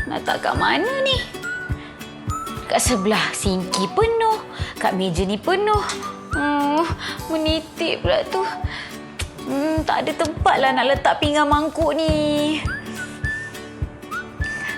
Nak tak kat mana ni? Kat sebelah sinki penuh. Kat meja ni penuh. Menitik pula tu. Tak ada tempat lah nak letak pinggan mangkuk ni.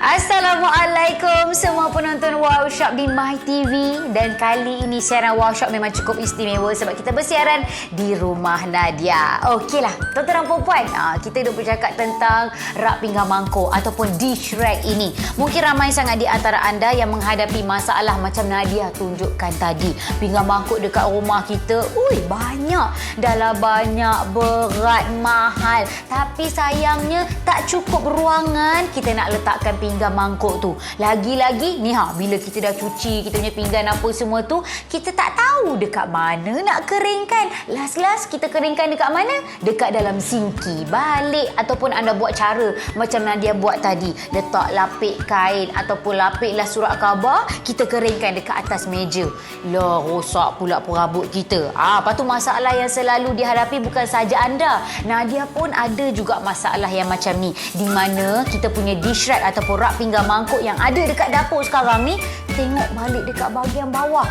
Assalamualaikum semua penonton Wow Shop di My TV. Dan kali ini siaran Wow Shop memang cukup istimewa sebab kita bersiaran di rumah Nadia. Okeylah, tuan-tuan dan puan-puan, kita dah bercakap tentang rak pinggan mangkuk ataupun dish rack ini. Mungkin ramai sangat di antara anda yang menghadapi masalah macam Nadia tunjukkan tadi. Pinggan mangkuk dekat rumah kita, banyak. Dah banyak, berat, mahal. Tapi sayangnya tak cukup ruangan kita nak letakkan pinggan mangkuk tu. Lagi-lagi ni bila kita dah cuci kita punya pinggan apa semua tu, kita tak tahu dekat mana nak keringkan. Last kita keringkan dekat mana? Dekat dalam sinki. Balik ataupun anda buat cara macam Nadia buat tadi, letak lapik kain ataupun lapiklah surat khabar, kita keringkan dekat atas meja. Lah, rosak pula perabot kita. Lepas tu masalah yang selalu dihadapi bukan saja anda, Nadia pun ada juga masalah yang macam ni, di mana kita punya dish rack ataupun rak pinggan mangkuk yang ada dekat dapur sekarang ni, tengok balik dekat bahagian bawah.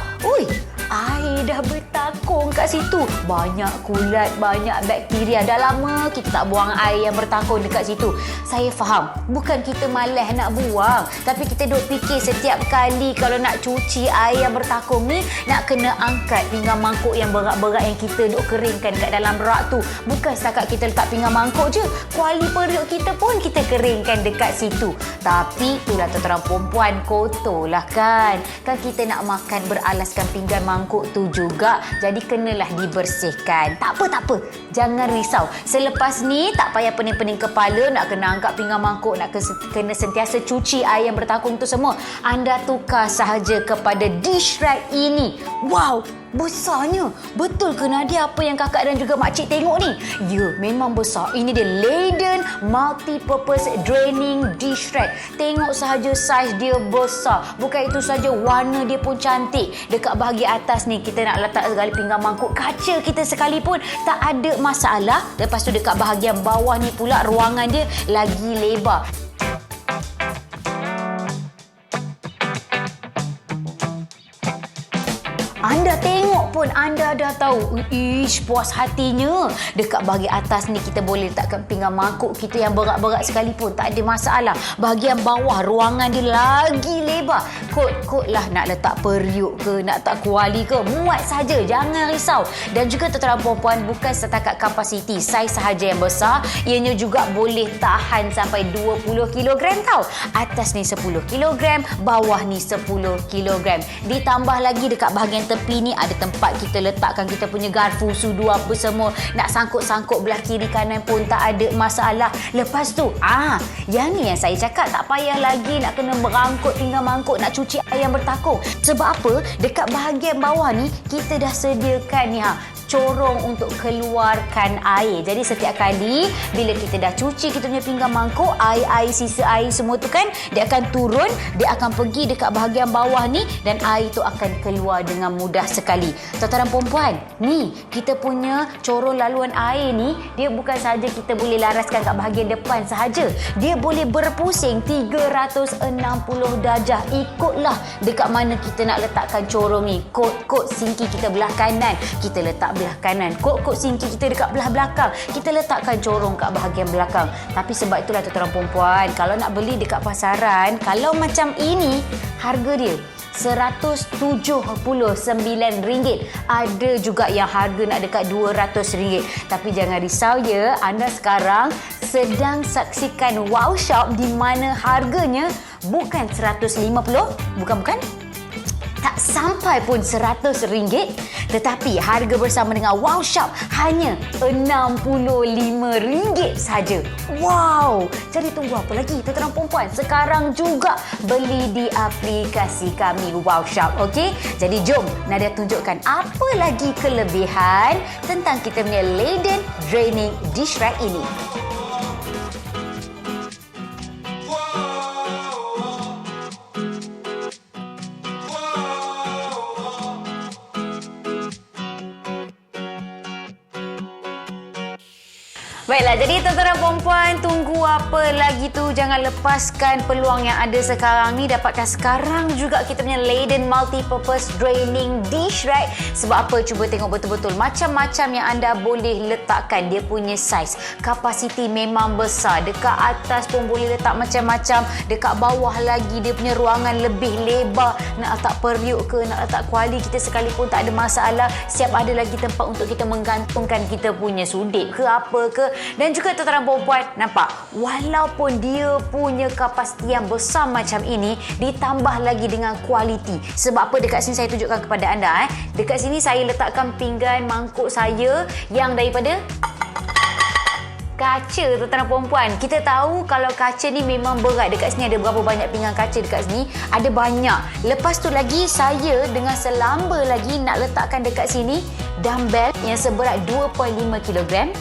Air dah bertakung kat situ. Banyak kulat, banyak bakteria. Dah lama kita tak buang air yang bertakung dekat situ. Saya faham, bukan kita malas nak buang, tapi kita duk fikir setiap kali kalau nak cuci air yang bertakung ni, nak kena angkat pinggan mangkuk yang berat-berat yang kita duk keringkan kat dalam rak tu. Bukan setakat kita letak pinggan mangkuk je, kuali periuk kita pun kita keringkan dekat situ. Tapi itulah tuan-tuan perempuan, kotor lah kan. Kan kita nak makan beralaskan pinggan mangkuk tu juga, jadi kenalah dibersihkan. Tak apa, jangan risau. Selepas ni tak payah pening-pening kepala nak kena angkat pinggan mangkuk, nak kena sentiasa cuci air yang bertakung tu semua. Anda tukar sahaja kepada dish rack ini. Wow, besarnya. Betul ke Nadia apa yang kakak dan juga makcik tengok ni? Ya, memang besar. Ini dia Leiden Multi-Purpose Draining Dish Rack. Tengok sahaja saiz dia besar. Bukan itu saja, warna dia pun cantik. Dekat bahagian atas ni kita nak letak segala pinggan mangkuk kaca kita sekalipun tak ada masalah. Lepas tu dekat bahagian bawah ni pula ruangan dia lagi lebar. Anda tengok pun anda dah tahu, puas hatinya. Dekat bahagian atas ni kita boleh letakkan pinggan mangkuk kita yang berat-berat sekalipun, tak ada masalah. Bahagian bawah ruangan dia lagi lebar. Kot-kot lah nak letak periuk ke, nak letak kuali ke, muat saja, jangan risau. Dan juga tuan-tuan perempuan, bukan setakat kapasiti saiz sahaja yang besar, ianya juga boleh tahan sampai 20 kg tau. Atas ni 10 kg, bawah ni 10 kg. Ditambah lagi dekat bahagian tepi ni ada tempat kita letakkan kita punya garpu, sudu apa semua. Nak sangkut-sangkut belah kiri kanan pun tak ada masalah. Lepas tu, yang ni yang saya cakap, tak payah lagi nak kena berangkut pinggan mangkuk nak cuci air yang bertakung. Sebab apa? Dekat bahagian bawah ni kita dah sediakan ni corong untuk keluarkan air. Jadi setiap kali bila kita dah cuci kita punya pinggan mangkuk, air sisa air semua tu kan, dia akan turun, dia akan pergi dekat bahagian bawah ni dan air tu akan keluar dengan mudah sekali. Tuan-tuan dan puan-puan, ni kita punya corong laluan air ni, dia bukan sahaja kita boleh laraskan kat bahagian depan sahaja. Dia boleh berpusing 360 darjah. Ikutlah dekat mana kita nak letakkan corong ni. Kot sinki kita belah kanan, kita letak belah kanan. Kot sinki kita dekat belah belakang, kita letakkan corong kat bahagian belakang. Tapi sebab itulah tuan-tuan perempuan, kalau nak beli dekat pasaran, kalau macam ini, harga dia RM179. Ada juga yang harga nak dekat RM200. Tapi jangan risau ya, anda sekarang sedang saksikan Wow Shop di mana harganya bukan 150, bukan tak sampai pun RM100, tetapi harga bersama dengan Wow Shop hanya RM65 saja. Wow! Jadi tunggu apa lagi tuan-tuan perempuan? Sekarang juga beli di aplikasi kami Wow Shop, okey? Jadi jom Nadia tunjukkan apa lagi kelebihan tentang kita punya Leiden Draining Dish Rack ini. Baiklah, jadi tuan-tuan dan puan-puan, tunggu apa apa lagi tu, jangan lepaskan peluang yang ada sekarang ni. Dapatkan sekarang juga kita punya Leyden Multi-Purpose Draining Dish, right? Sebab apa? Cuba tengok betul-betul. Macam-macam yang anda boleh letakkan. Dia punya saiz, kapasiti memang besar. Dekat atas pun boleh letak macam-macam. Dekat bawah lagi dia punya ruangan lebih lebar. Nak letak periuk ke, nak letak kuali kita sekalipun tak ada masalah. Siap ada lagi tempat untuk kita menggantungkan kita punya sudik ke apa ke. Dan juga tuan-tuan perempuan, nampak? Walaupun dia punya kapasiti yang besar macam ini, ditambah lagi dengan kualiti. Sebab apa? Dekat sini saya tunjukkan kepada anda. Dekat sini saya letakkan pinggan mangkuk saya yang daripada kaca, tuan-tuan perempuan. Kita tahu kalau kaca ni memang berat. Dekat sini ada berapa banyak pinggan kaca dekat sini? Ada banyak. Lepas tu lagi saya dengan selamba lagi nak letakkan dekat sini dumbbell yang seberat 2.5 kilogram.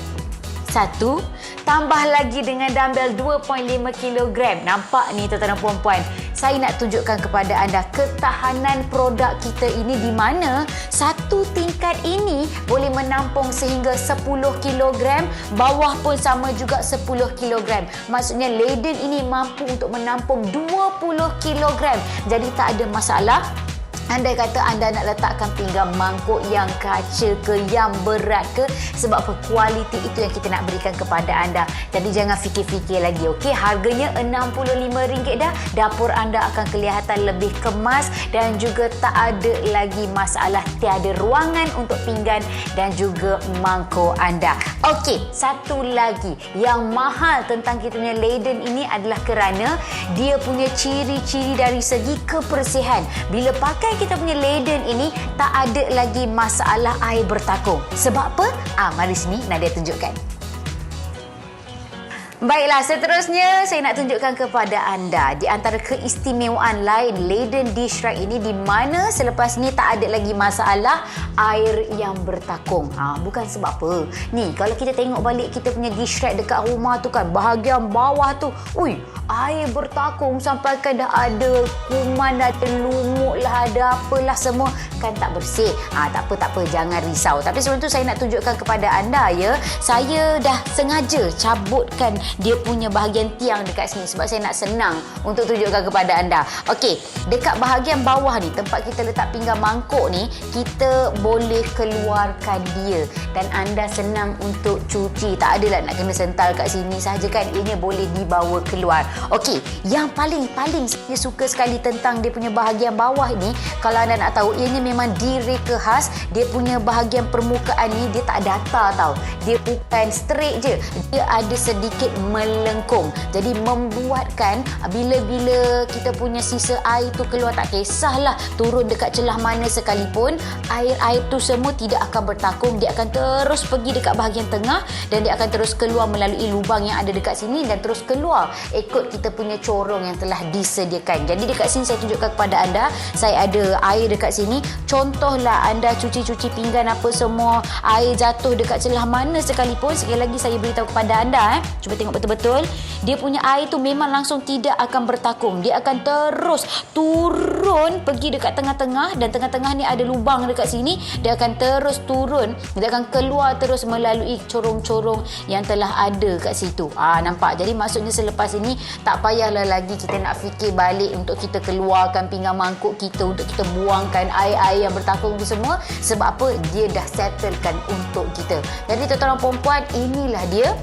Satu, tambah lagi dengan dumbbell 2.5 kilogram. Nampak ni tuan-tuan dan puan-puan. Saya nak tunjukkan kepada anda ketahanan produk kita ini di mana satu tingkat ini boleh menampung sehingga 10 kilogram, bawah pun sama juga 10 kilogram. Maksudnya Leyden ini mampu untuk menampung 20 kilogram. Jadi tak ada masalah. Andai kata anda nak letakkan pinggan mangkuk yang kaca ke, yang berat ke, sebab apa? Kualiti itu yang kita nak berikan kepada anda. Jadi jangan fikir-fikir lagi, okey? Harganya RM65 dah. Dapur anda akan kelihatan lebih kemas dan juga tak ada lagi masalah tiada ruangan untuk pinggan dan juga mangkuk anda. Okey, satu lagi yang mahal tentang kita punya Leyden ini adalah kerana dia punya ciri-ciri dari segi kebersihan. Bila pakai kita punya Leyden ini, tak ada lagi masalah air bertakung. Sebab apa? Mari sini Nadia tunjukkan. Baiklah, seterusnya saya nak tunjukkan kepada anda di antara keistimewaan lain Leyden Dish Rack ini, di mana selepas ni tak ada lagi masalah air yang bertakung. Bukan sebab apa. Ni, kalau kita tengok balik kita punya dish rack dekat rumah tu kan, bahagian bawah tu, air bertakung sampai kan dah ada kuman, dah ada lumut lah, ada apalah semua, kan tak bersih. Tak apa, jangan risau. Tapi sebelum tu saya nak tunjukkan kepada anda ya, saya dah sengaja cabutkan dia punya bahagian tiang dekat sini sebab saya nak senang untuk tunjukkan kepada anda. Okey, dekat bahagian bawah ni, tempat kita letak pinggan mangkuk ni, kita boleh keluarkan dia dan anda senang untuk cuci. Tak adalah nak kena sental kat sini saja kan, ianya boleh dibawa keluar. Okey, yang paling saya suka sekali tentang dia punya bahagian bawah ni, kalau anda nak tahu, ianya memang direka khas. Dia punya bahagian permukaan ni dia tak datar tau. Dia bukan straight je, dia ada sedikit melengkung. Jadi membuatkan bila kita punya sisa air tu keluar, tak kisahlah turun dekat celah mana sekalipun, air tu semua tidak akan bertakung. Dia akan terus pergi dekat bahagian tengah dan dia akan terus keluar melalui lubang yang ada dekat sini dan terus keluar ikut kita punya corong yang telah disediakan. Jadi dekat sini saya tunjukkan kepada anda, saya ada air dekat sini. Contohlah anda cuci pinggan apa semua, air jatuh dekat celah mana sekalipun, sekali lagi saya beritahu kepada anda, cuba tengok betul-betul, dia punya air tu memang langsung tidak akan bertakung. Dia akan terus turun pergi dekat tengah-tengah, dan tengah-tengah ni ada lubang dekat sini. Dia akan terus turun, dia akan keluar terus melalui corong-corong yang telah ada kat situ. Nampak? Jadi maksudnya selepas ini tak payahlah lagi kita nak fikir balik untuk kita keluarkan pinggan mangkuk kita, untuk kita buangkan air-air yang bertakung tu semua. Sebab apa? Dia dah settlekan untuk kita. Jadi tuan-tuan dan puan-puan, inilah dia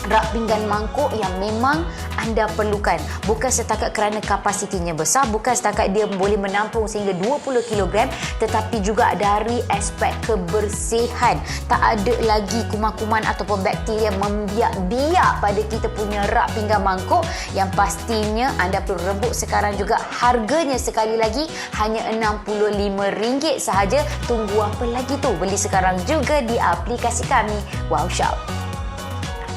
rak pinggan mangkuk yang memang anda perlukan. Bukan setakat kerana kapasitinya besar, bukan setakat dia boleh menampung sehingga 20 kg, tetapi juga dari aspek kebersihan. Tak ada lagi kuman-kuman ataupun bakteria membiak-biak pada kita punya rak pinggan mangkuk, yang pastinya anda perlu rebut sekarang juga. Harganya sekali lagi hanya RM65 sahaja. Tunggu apa lagi tu? Beli sekarang juga di aplikasi kami, Wow Shop.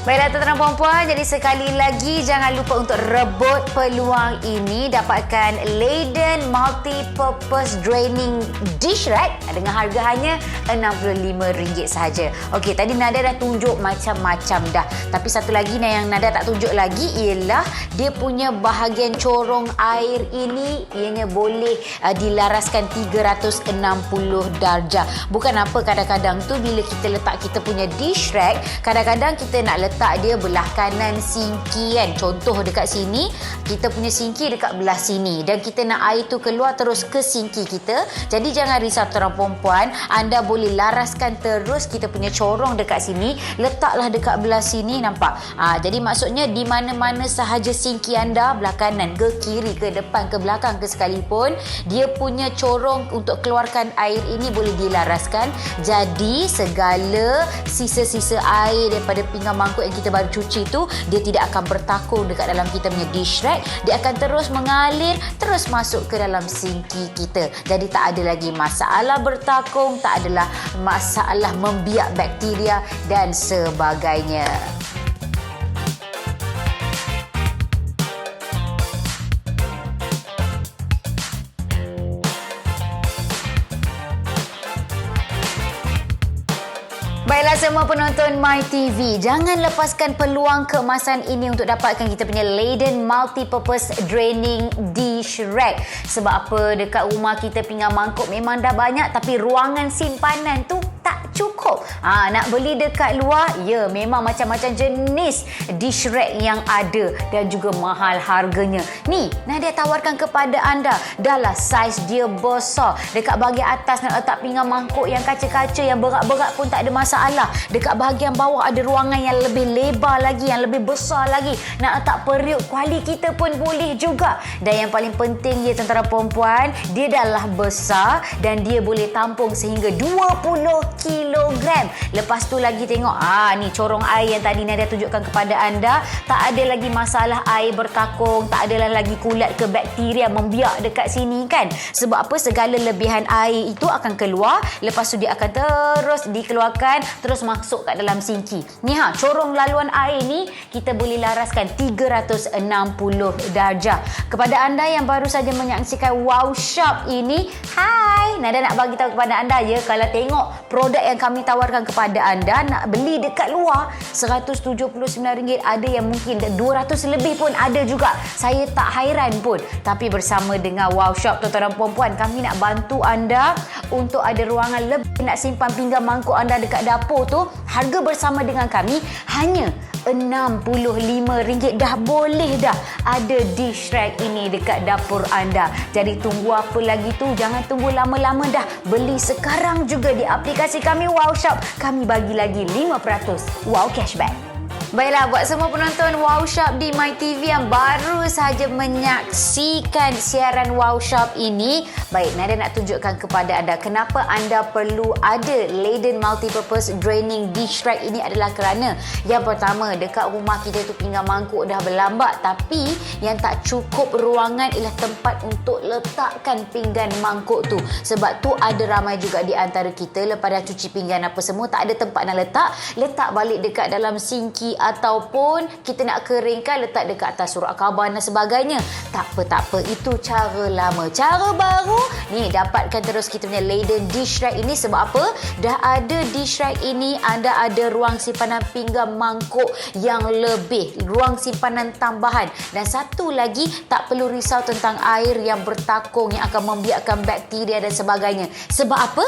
Baiklah tuan-tuan dan puan-puan, jadi sekali lagi jangan lupa untuk rebut peluang ini. Dapatkan Leyden Multi-Purpose Draining Dish Rack dengan harga hanya RM65 sahaja. Okey, tadi Nadia dah tunjuk macam-macam dah. Tapi satu lagi yang Nadia tak tunjuk lagi ialah dia punya bahagian corong air ini, ianya boleh dilaraskan 360 darjah. Bukan apa, kadang-kadang tu bila kita letak kita punya dish rack, kadang-kadang kita nak letak letak dia belah kanan sinki kan. Contoh dekat sini, kita punya sinki dekat belah sini dan kita nak air tu keluar terus ke sinki kita. Jadi jangan risau tuan perempuan, anda boleh laraskan terus kita punya corong dekat sini, letaklah dekat belah sini, nampak? Jadi maksudnya di mana-mana sahaja sinki anda, belah kanan ke kiri ke depan ke belakang ke sekalipun, dia punya corong untuk keluarkan air ini boleh dilaraskan. Jadi segala sisa-sisa air daripada pinggan mangkuk yang kita baru cuci tu, dia tidak akan bertakung dekat dalam kita punya dish rack. Dia akan terus mengalir, terus masuk ke dalam sinki kita. Jadi tak ada lagi masalah bertakung, tak adalah masalah membiak bakteria dan sebagainya. Baiklah semua penonton My TV, jangan lepaskan peluang keemasan ini untuk dapatkan kita punya Leiden Multipurpose Draining Dish Rack. Sebab apa? Dekat rumah kita pinggan mangkuk memang dah banyak, tapi ruangan simpanan tu tak cukup. Nak beli dekat luar, ya memang macam-macam jenis dish rack yang ada dan juga mahal harganya. Ni, Nadia tawarkan kepada anda, dah lah saiz dia besar. Dekat bahagian atas nak letak pinggan mangkuk yang kaca-kaca, yang berat-berat pun tak ada masalah. Dekat bahagian bawah ada ruangan yang lebih lebar lagi, yang lebih besar lagi. Nak letak periuk kuali kita pun boleh juga. Dan yang paling penting ya tentara perempuan, dia dah lah besar dan dia boleh tampung sehingga 20 kilogram. Lepas tu lagi tengok, ni corong air yang tadi Nadia tunjukkan kepada anda. Tak ada lagi masalah air bertakung, tak adalah lagi kulat ke bakteria membiak dekat sini kan. Sebab apa? Segala lebihan air itu akan keluar, lepas tu dia akan terus dikeluarkan, terus masuk kat dalam sinki. Ni corong laluan air ni kita boleh laraskan 360 darjah. Kepada anda yang baru saja menyaksikan Wow Shop ini, hai, Nadia nak bagi tahu kepada anda ya, kalau tengok produk yang kami tawarkan kepada anda, nak beli dekat luar RM179, ada yang mungkin 200 lebih pun ada juga. Saya tak hairan pun. Tapi bersama dengan Wow Shop, tuan-tuan dan puan-puan, kami nak bantu anda untuk ada ruangan lebih nak simpan pinggan mangkuk anda dekat dapur tu. Harga bersama dengan kami hanya RM65. Dah boleh dah ada dish rack ini dekat dapur anda. Jadi tunggu apa lagi tu? Jangan tunggu lama-lama dah. Beli sekarang juga di aplikasi kami Wow Shop. Kami bagi lagi 5% wow cashback. Baiklah, buat semua penonton Wow Shop di My TV yang baru sahaja menyaksikan siaran Wow Shop ini, baik, Nadia nak tunjukkan kepada anda kenapa anda perlu ada Leiden Multipurpose Draining Dish Rack ini adalah kerana yang pertama, dekat rumah kita tu pinggan mangkuk dah berlambak, tapi yang tak cukup ruangan ialah tempat untuk letakkan pinggan mangkuk tu. Sebab tu ada ramai juga di antara kita lepas dah cuci pinggan apa semua, tak ada tempat nak letak balik dekat dalam sinki ataupun kita nak keringkan, letak dekat atas surat khabar dan sebagainya. Tak apa, itu cara lama. Cara baru ni, dapatkan terus kita punya Leiden Dish Rack ini. Sebab apa? Dah ada dish rack ini, anda ada ruang simpanan pinggan mangkuk yang lebih, ruang simpanan tambahan, dan satu lagi, tak perlu risau tentang air yang bertakung yang akan membiakkan bakteria dan sebagainya. Sebab apa?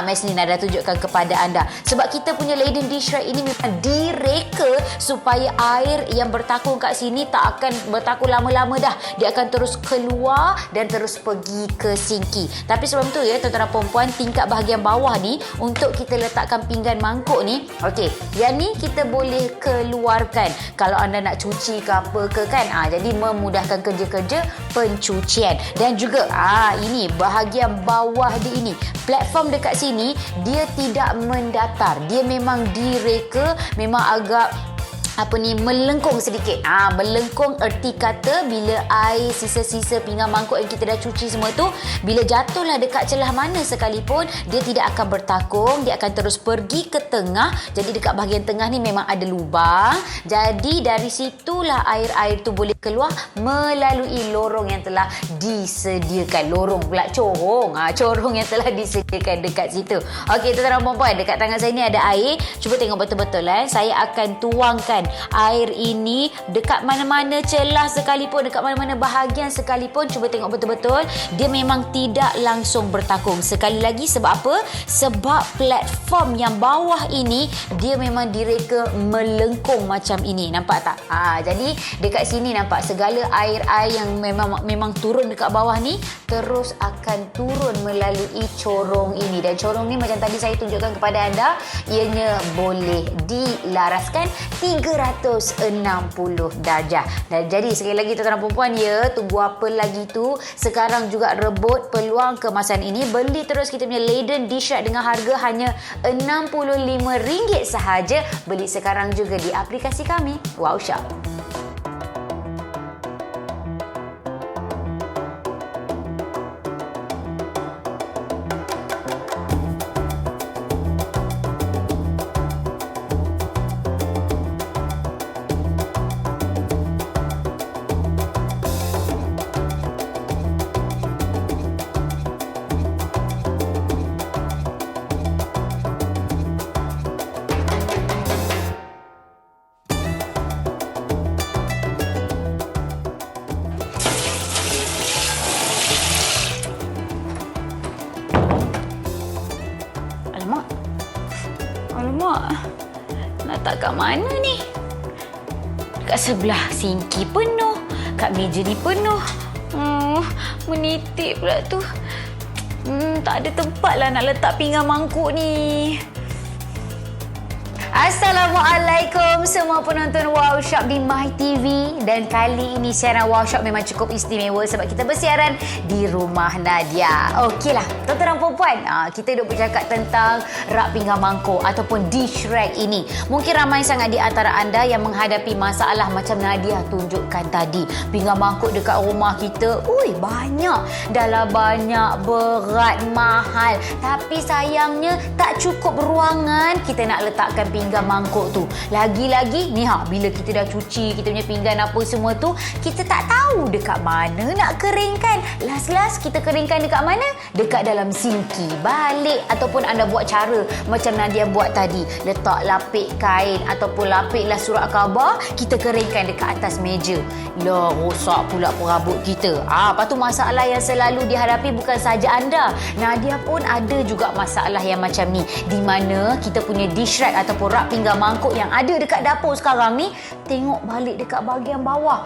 Mas ni Nadia tunjukkan kepada anda. Sebab kita punya Leiden Dish Rack ini memang direka supaya air yang bertakung kat sini tak akan bertakung lama-lama dah. Dia akan terus keluar dan terus pergi ke sinki. Tapi sebelum tu ya, tuan-tuan dan perempuan, tingkat bahagian bawah ni untuk kita letakkan pinggan mangkuk ni. Okey, yang ni kita boleh keluarkan kalau anda nak cuci ke apa ke kan. Jadi memudahkan kerja-kerja pencucian. Dan juga ini bahagian bawah dia ini, platform dekat sini dia tidak mendatar. Dia memang direka, memang agak melengkung sedikit. Melengkung erti kata bila air sisa-sisa pinggan mangkuk yang kita dah cuci semua tu, bila jatuhlah dekat celah mana sekalipun, dia tidak akan bertakung, dia akan terus pergi ke tengah. Jadi dekat bahagian tengah ni memang ada lubang. Jadi dari situlah air-air tu boleh keluar melalui lorong yang telah disediakan. Lorong pula, corong. Corong yang telah disediakan dekat situ. Okey, tuan-tuan dan puan-puan, dekat tangan saya ni ada air. Cuba tengok betul-betul. Saya akan tuangkan Air ini dekat mana-mana celah sekalipun, dekat mana-mana bahagian sekalipun, cuba tengok betul-betul, dia memang tidak langsung bertakung. Sekali lagi, sebab apa? Sebab platform yang bawah ini dia memang direka melengkung macam ini. Nampak tak? Jadi dekat sini nampak segala air-air yang memang turun dekat bawah ni terus akan turun melalui corong ini. Dan corong ni macam tadi saya tunjukkan kepada anda, ianya boleh dilaraskan 360 darjah. Dan jadi sekali lagi tuan-tuan dan puan, ya, tunggu apa lagi tu? Sekarang juga rebut peluang kemasan ini. Beli terus kita punya Leiden dish rack dengan harga hanya RM65 sahaja. Beli sekarang juga di aplikasi kami, Wow Shop. Alamak, nak tak kat mana ni? Kat sebelah sinki penuh, kat meja ni penuh. Menitik pula tu. Tak ada tempat lah nak letak pinggan mangkuk ni. Assalamualaikum semua penonton Wow Shop di My TV. Dan kali ini siaran Wow Shop memang cukup istimewa sebab kita bersiaran di rumah Nadia. Okeylah, tuan-tuan dan puan-puan, kita duk bercakap tentang rak pinggan mangkuk ataupun dish rack ini. Mungkin ramai sangat di antara anda yang menghadapi masalah macam Nadia tunjukkan tadi. Pinggan mangkuk dekat rumah kita, banyak. Dah banyak, berat, mahal. Tapi sayangnya tak cukup ruangan kita nak letakkan pinggan mangkuk tu. Lagi-lagi ni bila kita dah cuci kita punya pinggan apa semua tu, kita tak tahu dekat mana nak keringkan. Last kita keringkan dekat mana? Dekat dalam sinki. Balik ataupun anda buat cara macam Nadia buat tadi, letak lapik kain ataupun lapiklah surat khabar, kita keringkan dekat atas meja. Rosak pula perabot kita. Lepas tu masalah yang selalu dihadapi bukan saja anda, Nadia pun ada juga masalah yang macam ni, di mana kita punya dish rack ataupun rak pinggan mangkuk yang ada dekat dapur sekarang ni, tengok balik dekat bahagian bawah.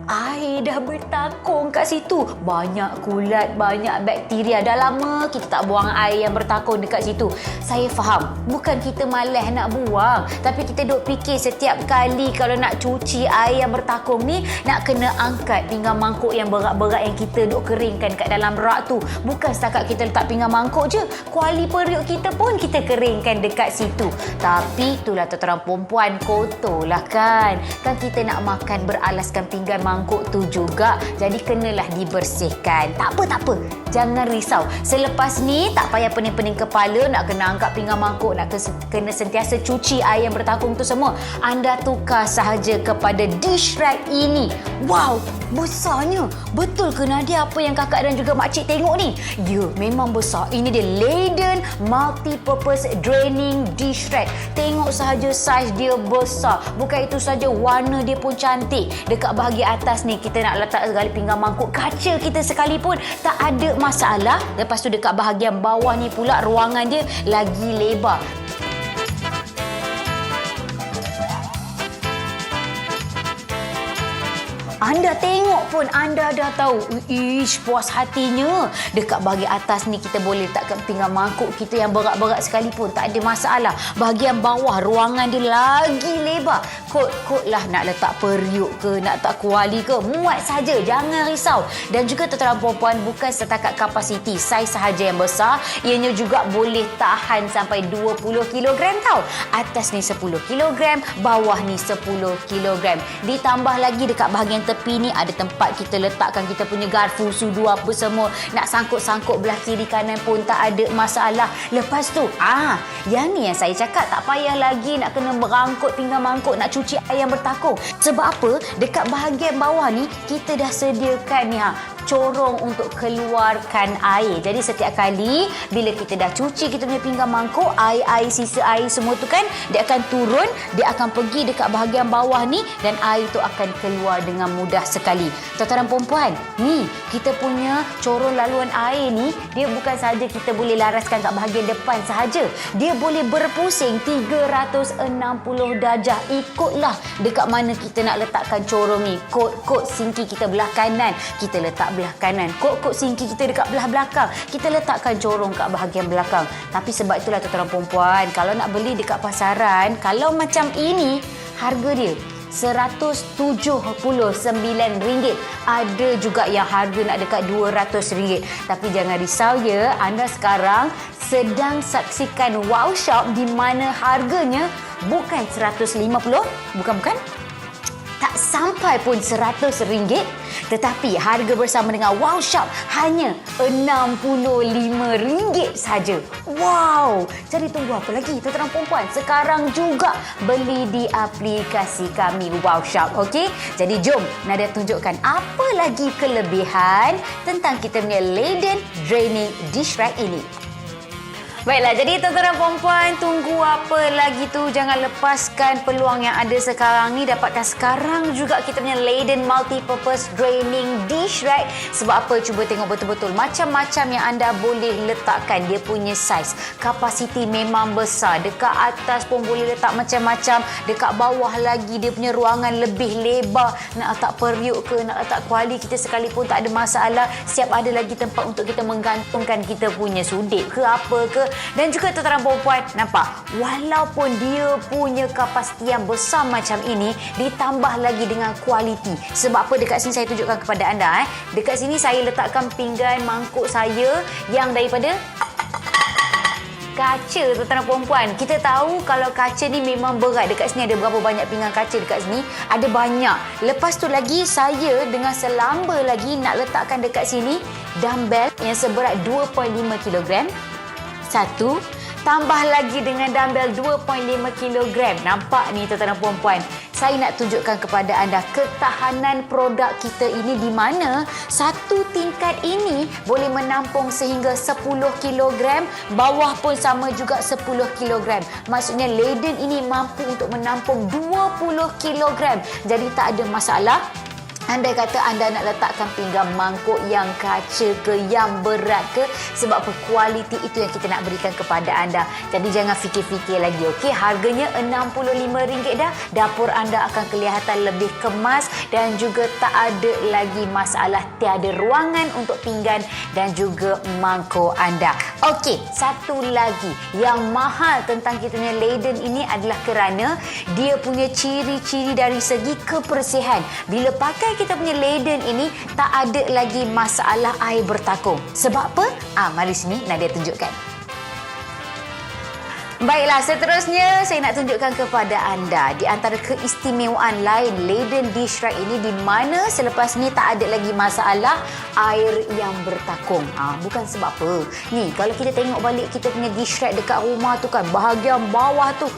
Air dah bertakung kat situ. Banyak kulat, banyak bakteria. Dah lama kita tak buang air yang bertakung dekat situ. Saya faham, bukan kita malas nak buang, tapi kita duk fikir setiap kali kalau nak cuci air yang bertakung ni, nak kena angkat pinggan mangkuk yang berat-berat yang kita duk keringkan kat dalam rak tu. Bukan setakat kita letak pinggan mangkuk je, kuali periuk kita pun kita keringkan dekat situ. Tapi itulah tuan-tuan perempuan, kotor lah kan. Kan kita nak makan beralaskan pinggan mangkuk tu juga, jadi kenalah dibersihkan. Tak apa, jangan risau. Selepas ni tak payah pening-pening kepala nak kena angkat pinggan mangkuk, nak kena sentiasa cuci air yang bertakung tu semua. Anda tukar sahaja kepada dish rack ini. Wow, besarnya. Betul ke Nadia apa yang kakak dan juga makcik tengok ni? Ya, memang besar. Ini dia Leiden Multi-Purpose Draining Dish Rack. Tengok sahaja saiz dia besar. Bukan itu saja, warna dia pun cantik. Dekat bahagian atas ni kita nak letak segala pinggan mangkuk kaca kita sekalipun tak ada masalah. Lepas tu dekat bahagian bawah ni pula ruangan dia lagi lebar. Anda tengok pun anda dah tahu, puas hatinya. Dekat bahagian atas ni kita boleh letakkan pinggan mangkuk kita yang berat-berat sekalipun, tak ada masalah. Bahagian bawah ruangan dia lagi lebar. Kot-kot lah nak letak periuk ke, nak letak kuali ke, muat saja, jangan risau. Dan juga tuan-tuan perempuan, bukan setakat kapasiti saiz sahaja yang besar, ianya juga boleh tahan sampai 20 kg tau. Atas ni 10 kg, bawah ni 10 kg. Ditambah lagi dekat bahagian tepi ni ada tempat kita letakkan kita punya garfu, sudu apa semua. Nak sangkut-sangkut belah kiri kanan pun tak ada masalah. Lepas tu, yang ni yang saya cakap, tak payah lagi nak kena berangkut pinggan mangkuk, nak cuci air yang bertakung. Sebab apa? Dekat bahagian bawah ni kita dah sediakan ni corong untuk keluarkan air. Jadi setiap kali bila kita dah cuci kita punya pinggan mangkuk, air sisa air semua tu kan, dia akan turun, dia akan pergi dekat bahagian bawah ni dan air tu akan keluar dengan mudah sekali. Tuan-tuan dan puan-puan, ni kita punya corong laluan air ni, dia bukan sahaja kita boleh laraskan kat bahagian depan sahaja. Dia boleh berpusing 360 darjah. Ikutlah dekat mana kita nak letakkan corong ni. Kot sinki kita belah kanan, kita letak belah kanan. Kot sinki kita dekat belah belakang, kita letakkan corong kat bahagian belakang. Tapi sebab itulah tuan-tuan dan puan-puan, kalau nak beli dekat pasaran, kalau macam ini, harga dia RM179. Ada juga yang harga nak dekat RM200. Tapi jangan risau ya, anda sekarang sedang saksikan Wow Shop di mana harganya bukan 150, bukan. Tak sampai pun RM100, tetapi harga bersama dengan Wow Shop hanya RM65 saja. Wow! Jadi tunggu apa lagi tuan-tuan dan puan-puan? Sekarang juga beli di aplikasi kami Wow Shop, okey? Jadi jom Nadia tunjukkan apa lagi kelebihan tentang kita punya Leyden Draining Dish Rag ini. Baiklah, jadi tuan-tuan dan puan-puan, tunggu apa lagi tu? Jangan lepaskan peluang yang ada sekarang ni. Dapatkan sekarang juga kita punya Leyden Multi-Purpose Draining Dish Rag. Sebab apa? Cuba tengok betul-betul. Macam-macam yang anda boleh letakkan. Dia punya saiz, kapasiti memang besar. Dekat atas pun boleh letak macam-macam. Dekat bawah lagi dia punya ruangan lebih lebar. Nak letak periuk ke, nak letak kuali kita sekalipun tak ada masalah. Siap ada lagi tempat untuk kita menggantungkan kita punya sudip ke apa ke. Dan juga tuan-tuan dan puan-puan, nampak? Walaupun dia punya kapasiti yang besar macam ini, ditambah lagi dengan kualiti. Sebab apa? Dekat sini saya tunjukkan kepada anda. Dekat sini saya letakkan pinggan mangkuk saya yang daripada kaca, tuan-tuan dan puan-puan. Kita tahu kalau kaca ni memang berat. Dekat sini ada berapa banyak pinggan kaca dekat sini? Ada banyak. Lepas tu lagi saya dengan selamba lagi nak letakkan dekat sini dumbbell yang seberat 2.5 kg. Satu, tambah lagi dengan dumbbell 2.5 kg. Nampak ni tuan-tuan dan puan-puan? Saya nak tunjukkan kepada anda ketahanan produk kita ini di mana satu tingkat ini boleh menampung sehingga 10 kg, bawah pun sama juga 10 kg. Maksudnya Leyden ini mampu untuk menampung 20 kg. Jadi tak ada masalah. Andai kata anda nak letakkan pinggan mangkuk yang kaca ke, yang berat ke, sebab apa? Kualiti itu yang kita nak berikan kepada anda. Jadi jangan fikir-fikir lagi, okey? Harganya RM65 dah. Dapur anda akan kelihatan lebih kemas dan juga tak ada lagi masalah tiada ruangan untuk pinggan dan juga mangkuk anda. Okey, satu lagi yang mahal tentang kita punya Leyden ini adalah kerana dia punya ciri-ciri dari segi kebersihan. Bila pakai kita punya Leyden ini, tak ada lagi masalah air bertakung. Sebab apa? Mari sini Nadia tunjukkan. Baiklah, seterusnya saya nak tunjukkan kepada anda di antara keistimewaan lain Leyden Dish Rag ini, di mana selepas ni tak ada lagi masalah air yang bertakung. Bukan sebab apa. Ni, kalau kita tengok balik kita punya dish rag dekat rumah tu kan, bahagian bawah tu,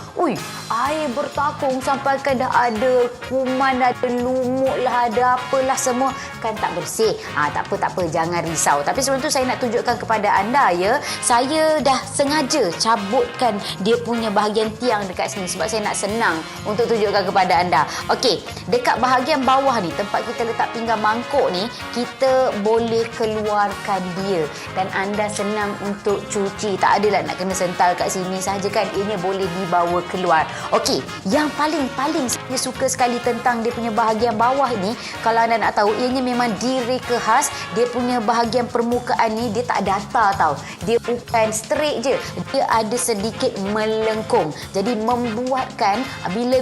air bertakung sampai kan dah ada kuman, dah ada lumut lah, ada apalah semua. Kan tak bersih. Tak apa, jangan risau. Tapi sebelum tu saya nak tunjukkan kepada anda ya, saya dah sengaja cabutkan dia punya bahagian tiang dekat sini sebab saya nak senang untuk tunjukkan kepada anda. Okey, dekat bahagian bawah ni, tempat kita letak pinggan mangkuk ni, kita boleh keluarkan dia dan anda senang untuk cuci. Tak adalah nak kena sental kat sini saja kan. Ini boleh dibawa keluar. Okey, yang paling saya suka sekali tentang dia punya bahagian bawah ni, kalau anda nak tahu, ianya memang direka khas. Dia punya bahagian permukaan ni dia tak datar tau. Dia bukan straight je. Dia ada sedikit melengkung. Jadi membuatkan bila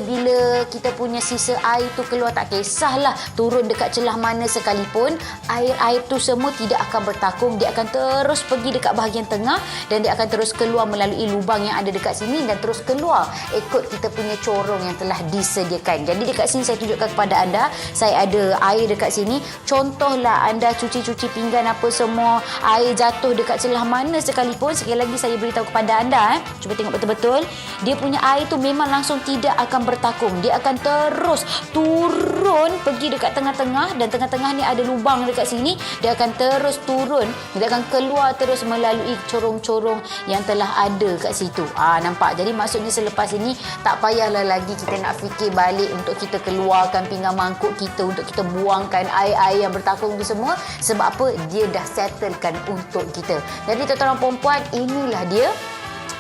kita punya sisa air tu keluar, tak kisahlah turun dekat celah mana sekalipun, air tu semua tidak akan bertakung. Dia akan terus pergi dekat bahagian tengah dan dia akan terus keluar melalui lubang yang ada dekat sini dan terus keluar ikut kita punya corong yang telah disediakan. Jadi dekat sini saya tunjukkan kepada anda, saya ada air dekat sini. Contohlah anda cuci pinggan apa semua, air jatuh dekat celah mana sekalipun, sekali lagi saya beritahu kepada anda, cuba tengok tengok betul-betul. Dia punya air tu memang langsung tidak akan bertakung. Dia akan terus turun pergi dekat tengah-tengah, dan tengah-tengah ni ada lubang dekat sini. Dia akan terus turun, dia akan keluar terus melalui corong-corong yang telah ada kat situ. Nampak? Jadi maksudnya selepas ini tak payahlah lagi kita nak fikir balik untuk kita keluarkan pinggan mangkuk kita, untuk kita buangkan air-air yang bertakung tu semua. Sebab apa? Dia dah settlekan untuk kita. Jadi tuan-tuan perempuan, inilah dia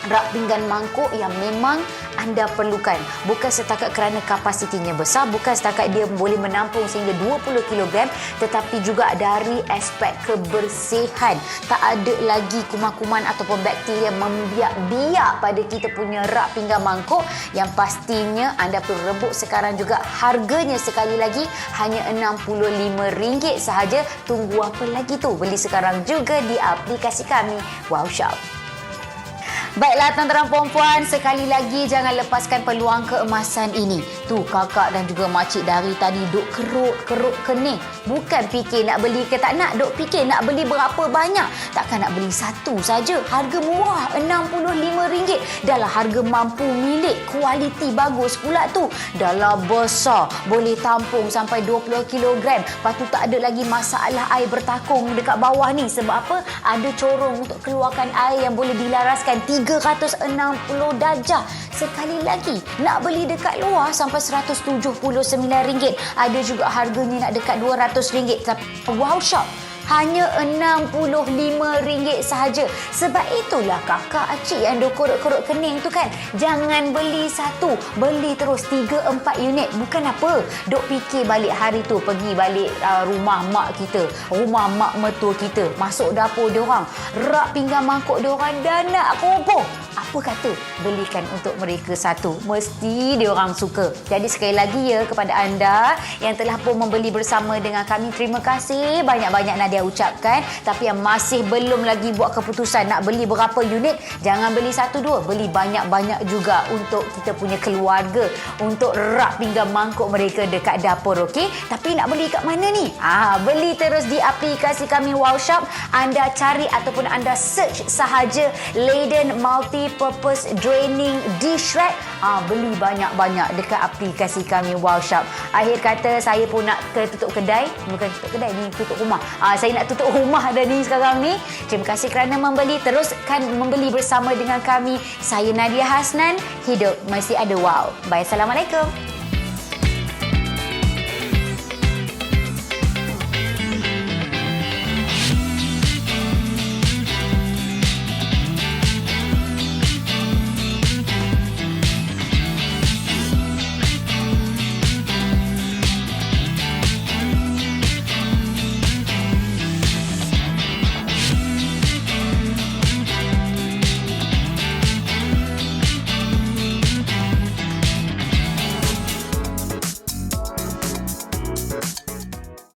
rak pinggan mangkuk yang memang anda perlukan. Bukan setakat kerana kapasitinya besar, bukan setakat dia boleh menampung sehingga 20 kg, tetapi juga dari aspek kebersihan. Tak ada lagi kuman-kuman ataupun bakteria membiak-biak pada kita punya rak pinggan mangkuk, yang pastinya anda perlu rebut sekarang juga. Harganya sekali lagi hanya RM65 sahaja. Tunggu apa lagi tu? Beli sekarang juga di aplikasi kami, Wow Shop. Baiklah tuan-tuan perempuan, sekali lagi jangan lepaskan peluang keemasan ini. Tu kakak dan juga makcik dari tadi duk keruk kening. Bukan fikir nak beli ke tak nak, duk fikir nak beli berapa banyak. Takkan nak beli satu saja. Harga murah RM65. Dahlah harga mampu milik, kualiti bagus pula tu. Dahlah besar, boleh tampung sampai 20 kg. Lepas tu tak ada lagi masalah air bertakung dekat bawah ni. Sebab apa? Ada corong untuk keluarkan air yang boleh dilaraskan 360 darjah. Sekali lagi, nak beli dekat luar sampai RM179. Ada juga harganya nak dekat RM200. Tapi Wow Shop hanya RM65 sahaja. Sebab itulah kakak acik yang duk korok-korok kening tu kan, jangan beli satu, beli terus 3-4 unit. Bukan apa, duk fikir balik hari tu pergi balik rumah mak kita, rumah mak mertua kita, masuk dapur diorang, rak pinggan mangkuk diorang dah nak roboh. Apa kata belikan untuk mereka satu, mesti diorang suka. Jadi sekali lagi ya, kepada anda yang telah pun membeli bersama dengan kami, terima kasih banyak-banyak Nadia ucapkan. Tapi yang masih belum lagi buat keputusan nak beli berapa unit, jangan beli satu dua, beli banyak-banyak juga untuk kita punya keluarga, untuk rak pinggan mangkuk mereka dekat dapur, okey? Tapi nak beli kat mana ni? Beli terus di aplikasi kami Wow Shop. Anda cari ataupun anda search sahaja Leyden Multi-Purpose Draining Dish Rack. Beli banyak-banyak dekat aplikasi kami Wow Shop. Akhir kata, saya pun nak tutup kedai. Bukan tutup kedai ni, tutup rumah. Saya nak tutup rumah dah ni sekarang ni. Terima kasih kerana membeli. Teruskan membeli bersama dengan kami. Saya Nadia Hasnan. Hidup mesti ada wow. Bye. Assalamualaikum.